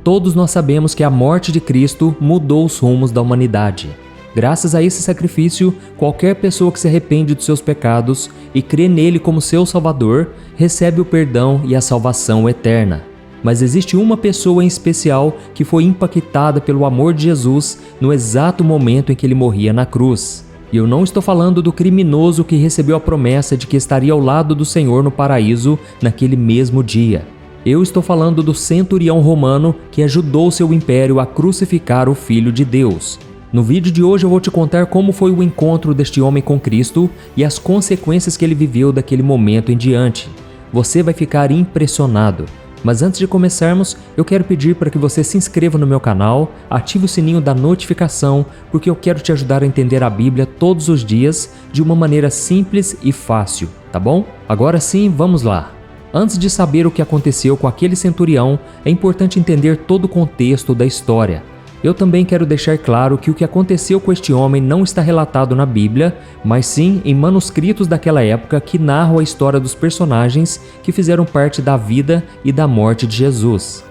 Todos nós sabemos que a morte de Cristo mudou os rumos da humanidade. Graças a esse sacrifício, qualquer pessoa que se arrepende dos seus pecados e crê nele como seu Salvador, recebe o perdão e a salvação eterna. Mas existe uma pessoa em especial que foi impactada pelo amor de Jesus no exato momento em que ele morria na cruz. E eu não estou falando do criminoso que recebeu a promessa de que estaria ao lado do Senhor no paraíso naquele mesmo dia. Eu estou falando do centurião romano que ajudou seu império a crucificar o Filho de Deus. No vídeo de hoje eu vou te contar como foi o encontro deste homem com Cristo e as consequências que ele viveu daquele momento em diante. Você vai ficar impressionado. Mas antes de começarmos, eu quero pedir para que você se inscreva no meu canal, ative o sininho da notificação, porque eu quero te ajudar a entender a Bíblia todos os dias de uma maneira simples e fácil, tá bom? Agora sim, vamos lá! Antes de saber o que aconteceu com aquele centurião, é importante entender todo o contexto da história. Eu também quero deixar claro que o que aconteceu com este homem não está relatado na Bíblia, mas sim em manuscritos daquela época que narram a história dos personagens que fizeram parte da vida e da morte de Jesus.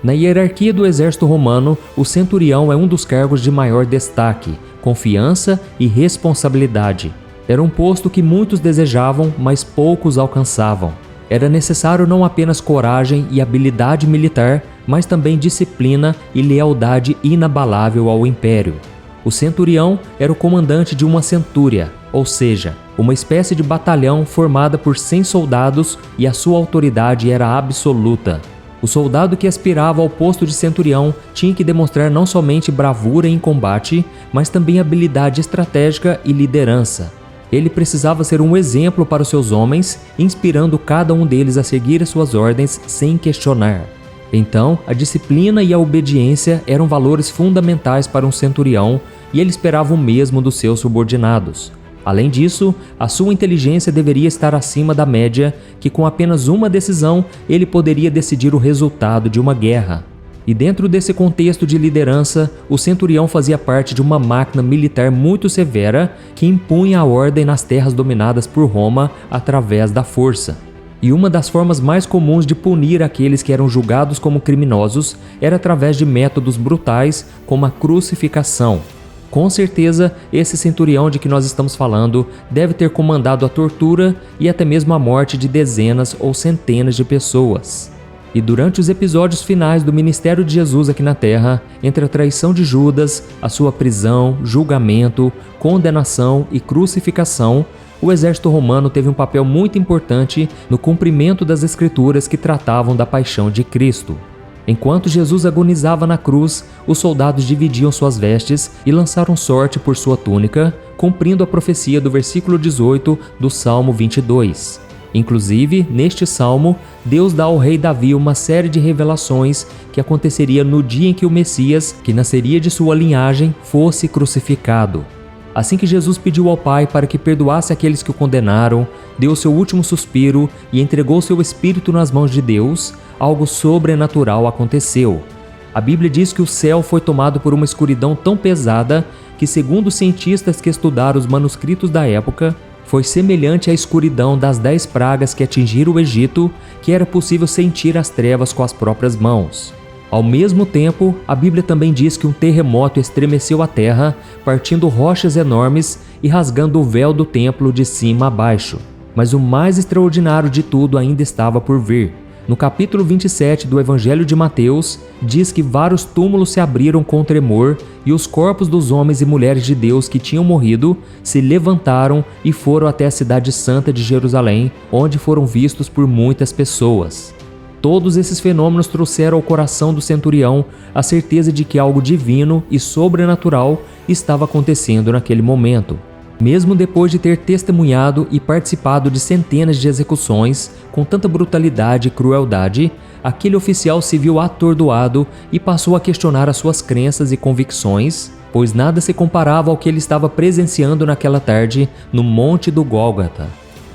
Na hierarquia do exército romano, o centurião é um dos cargos de maior destaque, confiança e responsabilidade. Era um posto que muitos desejavam, mas poucos alcançavam. Era necessário não apenas coragem e habilidade militar, mas também disciplina e lealdade inabalável ao império. O centurião era o comandante de uma centúria, ou seja, uma espécie de batalhão formada por 100 soldados e a sua autoridade era absoluta. O soldado que aspirava ao posto de centurião tinha que demonstrar não somente bravura em combate, mas também habilidade estratégica e liderança. Ele precisava ser um exemplo para os seus homens, inspirando cada um deles a seguir as suas ordens sem questionar. Então, a disciplina e a obediência eram valores fundamentais para um centurião e ele esperava o mesmo dos seus subordinados. Além disso, a sua inteligência deveria estar acima da média, que com apenas uma decisão ele poderia decidir o resultado de uma guerra. E dentro desse contexto de liderança, o centurião fazia parte de uma máquina militar muito severa que impunha a ordem nas terras dominadas por Roma através da força. E uma das formas mais comuns de punir aqueles que eram julgados como criminosos era através de métodos brutais, como a crucificação. Com certeza, esse centurião de que nós estamos falando deve ter comandado a tortura e até mesmo a morte de dezenas ou centenas de pessoas. E durante os episódios finais do ministério de Jesus aqui na Terra, entre a traição de Judas, a sua prisão, julgamento, condenação e crucificação, o exército romano teve um papel muito importante no cumprimento das escrituras que tratavam da paixão de Cristo. Enquanto Jesus agonizava na cruz, os soldados dividiam suas vestes e lançaram sorte por sua túnica, cumprindo a profecia do versículo 18 do Salmo 22. Inclusive, neste salmo, Deus dá ao rei Davi uma série de revelações que aconteceria no dia em que o Messias, que nasceria de sua linhagem, fosse crucificado. Assim que Jesus pediu ao Pai para que perdoasse aqueles que o condenaram, deu seu último suspiro e entregou seu espírito nas mãos de Deus, algo sobrenatural aconteceu. A Bíblia diz que o céu foi tomado por uma escuridão tão pesada que, segundo os cientistas que estudaram os manuscritos da época, foi semelhante à escuridão das 10 pragas que atingiram o Egito, que era possível sentir as trevas com as próprias mãos. Ao mesmo tempo, a Bíblia também diz que um terremoto estremeceu a terra, partindo rochas enormes e rasgando o véu do templo de cima a baixo. Mas o mais extraordinário de tudo ainda estava por vir. No capítulo 27 do Evangelho de Mateus, diz que vários túmulos se abriram com tremor e os corpos dos homens e mulheres de Deus que tinham morrido se levantaram e foram até a cidade santa de Jerusalém, onde foram vistos por muitas pessoas. Todos esses fenômenos trouxeram ao coração do centurião a certeza de que algo divino e sobrenatural estava acontecendo naquele momento. Mesmo depois de ter testemunhado e participado de centenas de execuções com tanta brutalidade e crueldade, aquele oficial se viu atordoado e passou a questionar as suas crenças e convicções, pois nada se comparava ao que ele estava presenciando naquela tarde no Monte do Gólgota.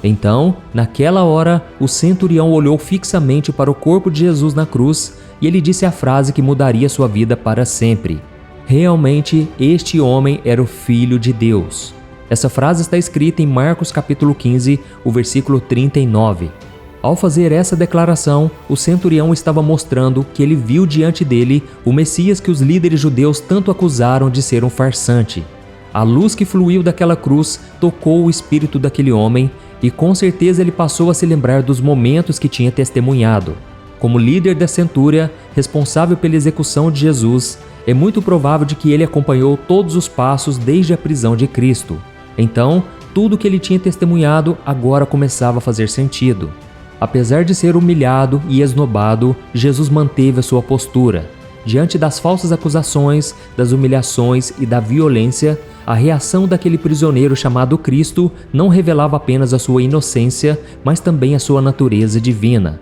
Então, naquela hora, o centurião olhou fixamente para o corpo de Jesus na cruz e ele disse a frase que mudaria sua vida para sempre. Realmente, este homem era o Filho de Deus. Essa frase está escrita em Marcos capítulo 15, o versículo 39. Ao fazer essa declaração, o centurião estava mostrando que ele viu diante dele o Messias que os líderes judeus tanto acusaram de ser um farsante. A luz que fluiu daquela cruz tocou o espírito daquele homem e com certeza ele passou a se lembrar dos momentos que tinha testemunhado. Como líder da centúria, responsável pela execução de Jesus, é muito provável de que ele acompanhou todos os passos desde a prisão de Cristo. Então, tudo que ele tinha testemunhado agora começava a fazer sentido. Apesar de ser humilhado e esnobado, Jesus manteve a sua postura. Diante das falsas acusações, das humilhações e da violência, a reação daquele prisioneiro chamado Cristo não revelava apenas a sua inocência, mas também a sua natureza divina.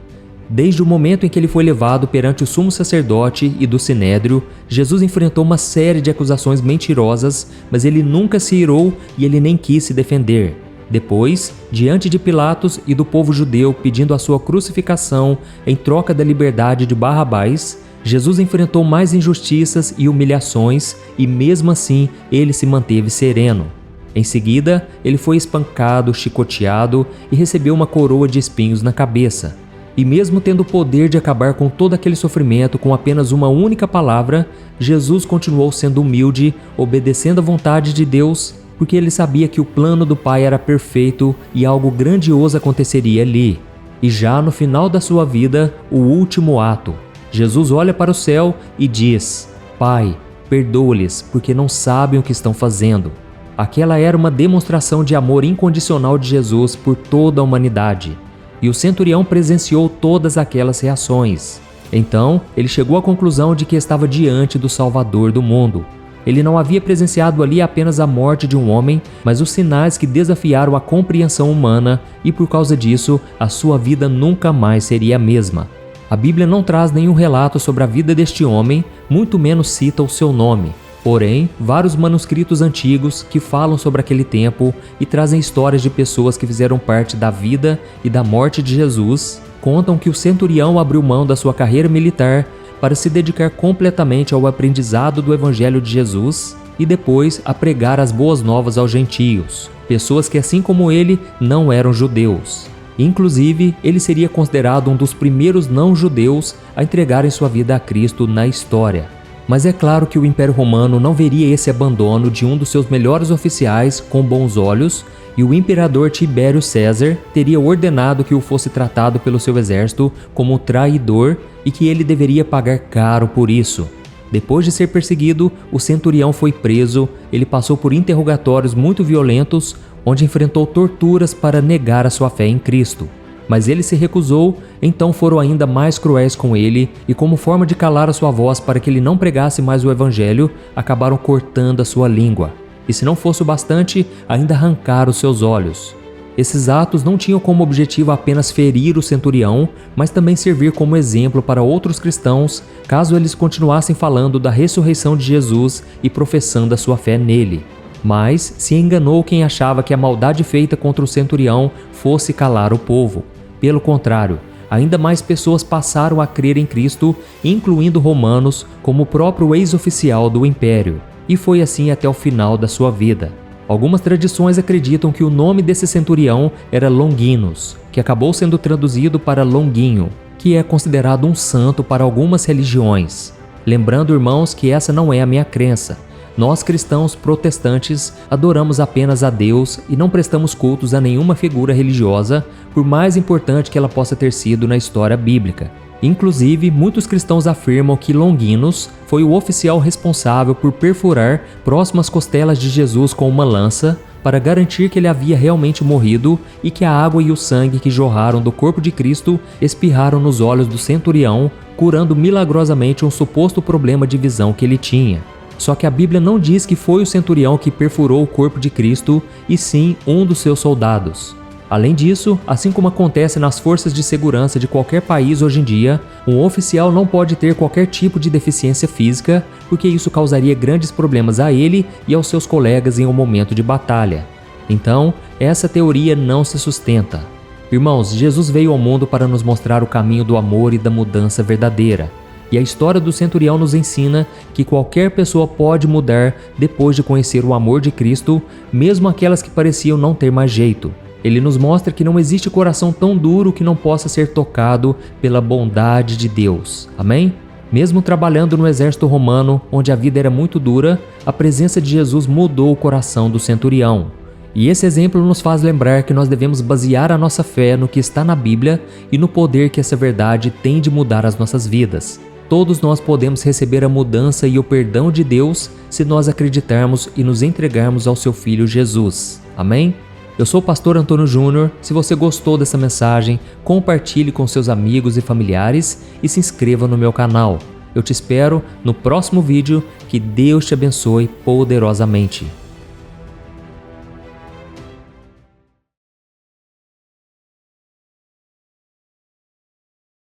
Desde o momento em que ele foi levado perante o sumo sacerdote e do sinédrio, Jesus enfrentou uma série de acusações mentirosas, mas ele nunca se irou e ele nem quis se defender. Depois, diante de Pilatos e do povo judeu pedindo a sua crucificação em troca da liberdade de Barrabás, Jesus enfrentou mais injustiças e humilhações e mesmo assim ele se manteve sereno. Em seguida, ele foi espancado, chicoteado e recebeu uma coroa de espinhos na cabeça. E mesmo tendo o poder de acabar com todo aquele sofrimento com apenas uma única palavra, Jesus continuou sendo humilde, obedecendo à vontade de Deus, porque ele sabia que o plano do Pai era perfeito e algo grandioso aconteceria ali. E já no final da sua vida, o último ato, Jesus olha para o céu e diz: Pai, perdoa-lhes, porque não sabem o que estão fazendo. Aquela era uma demonstração de amor incondicional de Jesus por toda a humanidade. E o centurião presenciou todas aquelas reações. Então, ele chegou à conclusão de que estava diante do Salvador do mundo. Ele não havia presenciado ali apenas a morte de um homem, mas os sinais que desafiaram a compreensão humana e por causa disso, a sua vida nunca mais seria a mesma. A Bíblia não traz nenhum relato sobre a vida deste homem, muito menos cita o seu nome. Porém, vários manuscritos antigos que falam sobre aquele tempo e trazem histórias de pessoas que fizeram parte da vida e da morte de Jesus, contam que o centurião abriu mão da sua carreira militar para se dedicar completamente ao aprendizado do Evangelho de Jesus e depois a pregar as boas novas aos gentios, pessoas que assim como ele não eram judeus. Inclusive, ele seria considerado um dos primeiros não-judeus a entregarem sua vida a Cristo na história. Mas é claro que o Império Romano não veria esse abandono de um dos seus melhores oficiais com bons olhos, e o imperador Tibério César teria ordenado que o fosse tratado pelo seu exército como traidor e que ele deveria pagar caro por isso. Depois de ser perseguido, o centurião foi preso, ele passou por interrogatórios muito violentos, onde enfrentou torturas para negar a sua fé em Cristo. Mas ele se recusou, então foram ainda mais cruéis com ele e, como forma de calar a sua voz para que ele não pregasse mais o evangelho, acabaram cortando a sua língua. E se não fosse o bastante, ainda arrancaram os seus olhos. Esses atos não tinham como objetivo apenas ferir o centurião, mas também servir como exemplo para outros cristãos, caso eles continuassem falando da ressurreição de Jesus e professando a sua fé nele. Mas se enganou quem achava que a maldade feita contra o centurião fosse calar o povo. Pelo contrário, ainda mais pessoas passaram a crer em Cristo, incluindo romanos, como o próprio ex-oficial do império. E foi assim até o final da sua vida. Algumas tradições acreditam que o nome desse centurião era Longinus, que acabou sendo traduzido para Longuinho, que é considerado um santo para algumas religiões. Lembrando, irmãos, que essa não é a minha crença. Nós cristãos protestantes adoramos apenas a Deus e não prestamos cultos a nenhuma figura religiosa, por mais importante que ela possa ter sido na história bíblica. Inclusive, muitos cristãos afirmam que Longinus foi o oficial responsável por perfurar próximo às costelas de Jesus com uma lança para garantir que ele havia realmente morrido e que a água e o sangue que jorraram do corpo de Cristo espirraram nos olhos do centurião, curando milagrosamente um suposto problema de visão que ele tinha. Só que a Bíblia não diz que foi o centurião que perfurou o corpo de Cristo, e sim um dos seus soldados. Além disso, assim como acontece nas forças de segurança de qualquer país hoje em dia, um oficial não pode ter qualquer tipo de deficiência física, porque isso causaria grandes problemas a ele e aos seus colegas em um momento de batalha. Então, essa teoria não se sustenta. Irmãos, Jesus veio ao mundo para nos mostrar o caminho do amor e da mudança verdadeira. E a história do centurião nos ensina que qualquer pessoa pode mudar depois de conhecer o amor de Cristo, mesmo aquelas que pareciam não ter mais jeito. Ele nos mostra que não existe coração tão duro que não possa ser tocado pela bondade de Deus. Amém? Mesmo trabalhando no exército romano, onde a vida era muito dura, a presença de Jesus mudou o coração do centurião. E esse exemplo nos faz lembrar que nós devemos basear a nossa fé no que está na Bíblia e no poder que essa verdade tem de mudar as nossas vidas. Todos nós podemos receber a mudança e o perdão de Deus se nós acreditarmos e nos entregarmos ao seu Filho Jesus. Amém? Eu sou o pastor Antônio Júnior. Se você gostou dessa mensagem, compartilhe com seus amigos e familiares e se inscreva no meu canal. Eu te espero no próximo vídeo. Que Deus te abençoe poderosamente.